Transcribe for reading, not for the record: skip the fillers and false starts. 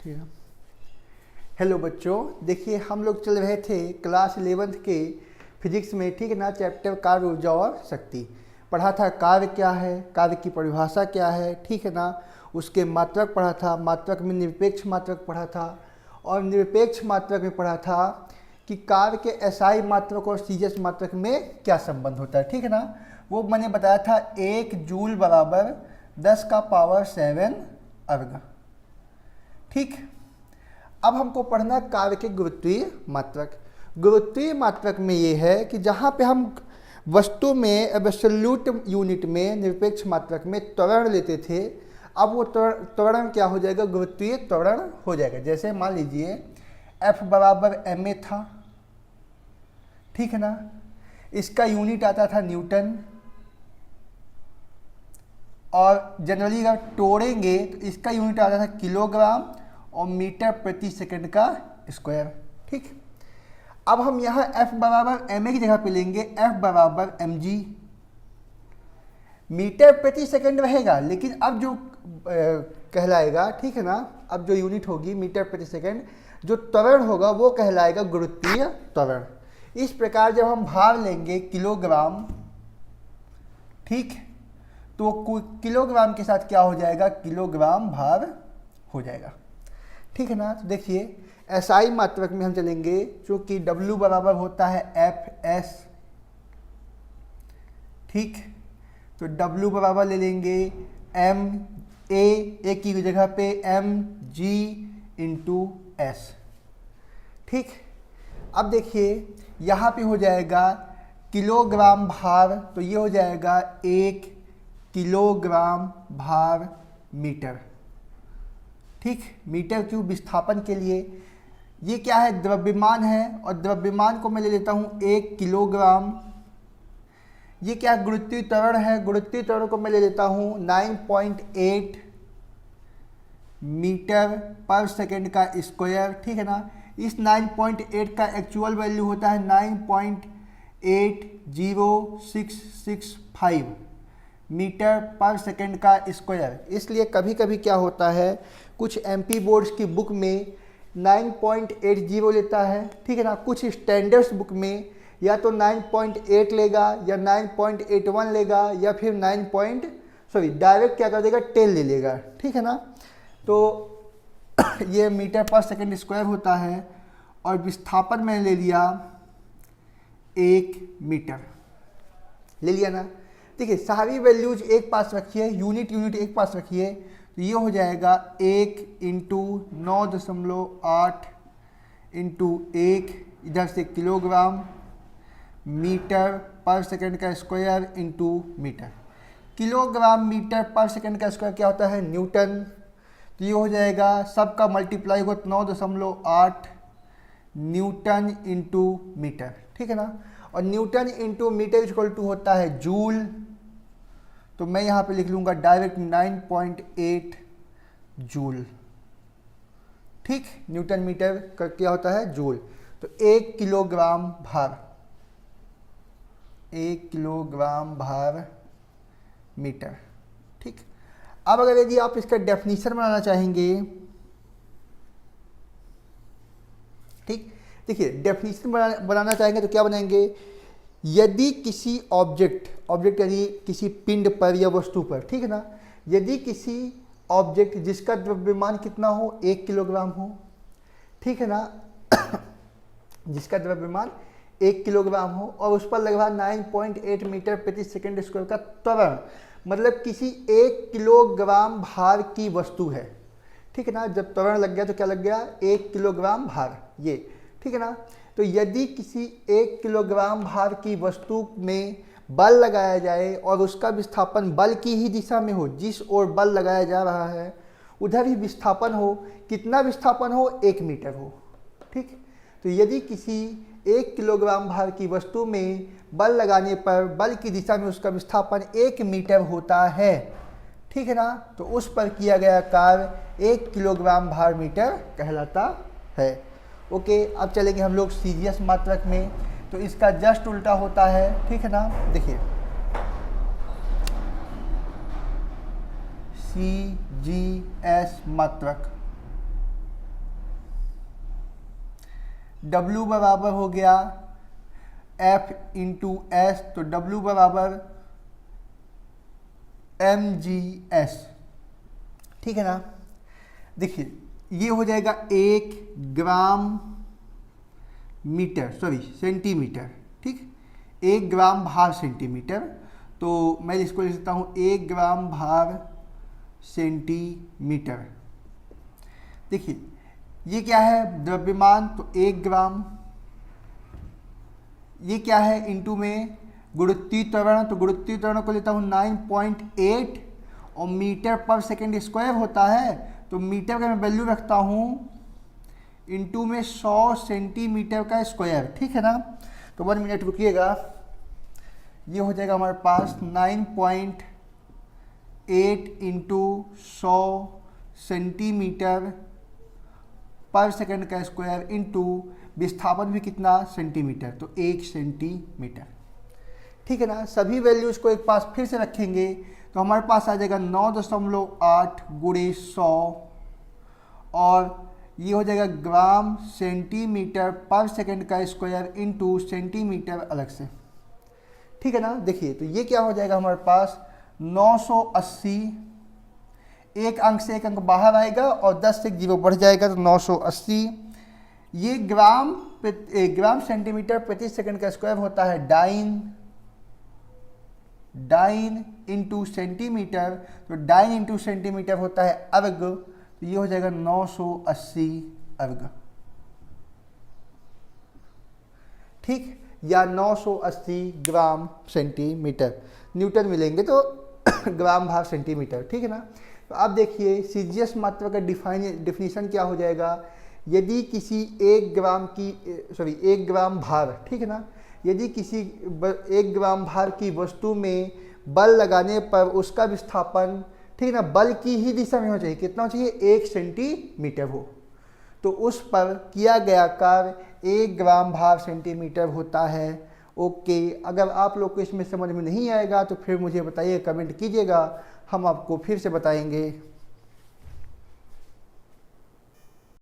ठीक है। हेलो बच्चों, देखिए हम लोग चल रहे थे क्लास 11th के फिजिक्स में, ठीक है ना। चैप्टर कार्य, ऊर्जा और शक्ति पढ़ा था। कार्य क्या है, कार्य की परिभाषा क्या है, ठीक है ना। उसके मात्रक पढ़ा था, मात्रक में निरपेक्ष मात्रक पढ़ा था, और निरपेक्ष मात्रक में पढ़ा था कि कार्य के एसआई मात्रक और सीजीएस मात्रक में क्या संबंध होता है, ठीक है ना। वो मैंने बताया था 1 जूल बराबर 10⁷ अर्ग। ठीक, अब हमको पढ़ना कार्य के गुरुत्वीय मात्रक। गुरुत्वीय मात्रक में ये है कि जहाँ पे हम वस्तु में एब्सोल्यूट यूनिट में निरपेक्ष मात्रक में त्वरण लेते थे, अब वो त्वरण क्या हो जाएगा, गुरुत्वीय त्वरण हो जाएगा। जैसे मान लीजिए F बराबर ma था, ठीक है ना। इसका यूनिट आता था न्यूटन, और जनरली अगर तोड़ेंगे तो इसका यूनिट आता था किलोग्राम और मीटर प्रति सेकंड का स्क्वायर। ठीक, अब हम यहाँ F बराबर ma की जगह पे लेंगे F बराबर mg। मीटर प्रति सेकंड रहेगा, लेकिन अब जो कहलाएगा, ठीक है ना, अब जो यूनिट होगी मीटर प्रति सेकंड, जो त्वरण होगा वो कहलाएगा गुरुत्वीय त्वरण। इस प्रकार जब हम भार लेंगे किलोग्राम, ठीक, तो किलोग्राम के साथ क्या हो जाएगा, किलोग्राम भार हो जाएगा, ठीक है ना। तो देखिए एसआई मात्रक में हम चलेंगे, चूँकि W बराबर होता है Fs, ठीक, तो W बराबर ले लेंगे ma की जगह पे mg इंटू s। ठीक, अब देखिए यहाँ पे हो जाएगा किलोग्राम भार, तो ये हो जाएगा 1 किलोग्राम भार मीटर। ठीक, मीटर क्यूब विस्थापन के लिए। ये क्या है, द्रव्यमान है, और द्रव्यमान को मैं ले लेता हूँ 1 किलोग्राम। ये क्या गुरुत्वीय त्वरण है, गुरुत्वीय त्वरण को मैं ले लेता हूँ 9.8 मीटर पर सेकंड का स्क्वायर, ठीक है ना। इस 9.8 का एक्चुअल वैल्यू होता है 9.80665 मीटर पर सेकंड का स्क्वायर। इसलिए कभी कभी क्या होता है, कुछ एमपी बोर्ड्स की बुक में 9.80 लेता है, ठीक है ना। कुछ स्टैंडर्ड्स बुक में या तो 9.8 लेगा, या 9.81 लेगा, या फिर डायरेक्ट क्या कर देगा, 10 ले लेगा, ठीक है ना। तो ये मीटर पर सेकंड स्क्वायर होता है, और विस्थापन मैंने ले लिया 1 मीटर, ले लिया ना। देखिए सारी वैल्यूज एक पास रखिए, यूनिट एक पास रखिए, तो ये हो जाएगा 1 इंटू 9.8 इंटू 1, इधर से किलोग्राम, मीटर पर सेकंड का square into metre. Kilogram metre पर सेकंड का स्क्वायर क्या होता है, न्यूटन। तो ये हो जाएगा, सबका मल्टीप्लाई होगा 9.8 न्यूटन इंटू मीटर, ठीक है ना। और newton into metre equal to होता है जूल। तो मैं यहाँ पे लिख लूँगा डायरेक्ट 9.8 जूल। ठीक, न्यूटन मीटर का क्या होता है, जूल। तो 1 किलोग्राम भार, 1 किलोग्राम भार मीटर। ठीक, अब अगर यदि आप इसका डेफिनेशन बनाना चाहेंगे, ठीक, देखिए डेफिनेशन बनाना चाहेंगे तो क्या बनाएंगे, यदि किसी ऑब्जेक्ट यदि किसी पिंड पर या वस्तु पर, ठीक है ना, यदि किसी ऑब्जेक्ट जिसका द्रव्यमान कितना हो, 1 किलोग्राम हो, ठीक है ना, जिसका द्रव्यमान 1 किलोग्राम हो, और उस पर लगभग 9.8 मीटर प्रति सेकंड स्क्वायर का त्वरण, मतलब किसी 1 किलोग्राम भार की वस्तु है, ठीक है ना। जब त्वरण लग गया तो क्या लग गया, 1 किलोग्राम भार, ये, ठीक है ना। तो यदि किसी 1 किलोग्राम भार की वस्तु में बल लगाया जाए, और उसका विस्थापन बल की ही दिशा में हो, जिस ओर बल लगाया जा रहा है उधर ही विस्थापन हो, कितना विस्थापन हो, 1 मीटर हो। ठीक, तो यदि किसी 1 किलोग्राम भार की वस्तु में बल लगाने पर बल की दिशा में उसका विस्थापन 1 मीटर होता है, ठीक है ना, तो उस पर किया गया कार्य 1 किलोग्राम भार मीटर कहलाता है। ओके, अब चलेंगे हम लोग सीजीएस मात्रक में, तो इसका जस्ट उल्टा होता है, ठीक है ना। देखिए सीजीएस मात्रक, W बराबर हो गया F इंटू एस, तो W बराबर mgs, ठीक है ना। देखिए ये हो जाएगा 1 ग्राम मीटर, सॉरी सेंटीमीटर, ठीक, 1 ग्राम भार सेंटीमीटर। तो मैं इसको लिख सकता हूँ 1 ग्राम भार सेंटीमीटर। देखिए ये क्या है, द्रव्यमान, तो 1 ग्राम, ये क्या है इंटू में गुरुत्वीय त्वरण, तो गुरुत्वीय त्वरण को लेता हूँ 9.8 और मीटर पर सेकेंड स्क्वायर होता है, तो मीटर का मैं वैल्यू रखता हूँ इंटू में 100 सेंटीमीटर का स्क्वायर, ठीक है ना। तो 1 मिनट रुकिएगा, ये हो जाएगा हमारे पास 9.8 इंटू 100 सेंटीमीटर पर सेकेंड का स्क्वायर इंटू विस्थापन भी कितना, सेंटीमीटर, तो 1 सेंटीमीटर, ठीक है ना। सभी वैल्यूज को एक पास फिर से रखेंगे तो हमारे पास आ जाएगा 9.8 गुणे 100 और ये हो जाएगा ग्राम सेंटीमीटर पर सेकेंड का स्क्वायर इंटू सेंटीमीटर अलग से, ठीक है ना। देखिए तो ये क्या हो जाएगा हमारे पास 980, एक अंक से एक अंक बाहर आएगा और 10 से 0 बढ़ जाएगा, तो 980। ये ग्राम सेंटीमीटर प्रति सेकंड का स्क्वायर होता है डाइन इंटू सेंटीमीटर, तो डाइन इंटू सेंटीमीटर होता है अर्ग, तो ये हो जाएगा 980 अर्ग, ठीक, या 980 ग्राम सेंटीमीटर। न्यूटन मिलेंगे तो ग्राम भाग सेंटीमीटर, ठीक है ना। तो अब देखिए सीजीएस मात्रा का डिफिनीशन क्या हो जाएगा, यदि किसी 1 ग्राम भार, ठीक है ना, यदि किसी 1 ग्राम भार की वस्तु में बल लगाने पर उसका विस्थापन, ठीक है ना, बल की ही दिशा में हो चाहिए, कितना हो चाहिए, 1 सेंटीमीटर हो, तो उस पर किया गया कार्य 1 ग्राम भार सेंटीमीटर होता है। ओके, अगर आप लोग को इसमें समझ में नहीं आएगा तो फिर मुझे बताइए, कमेंट कीजिएगा, हम आपको फिर से बताएंगे।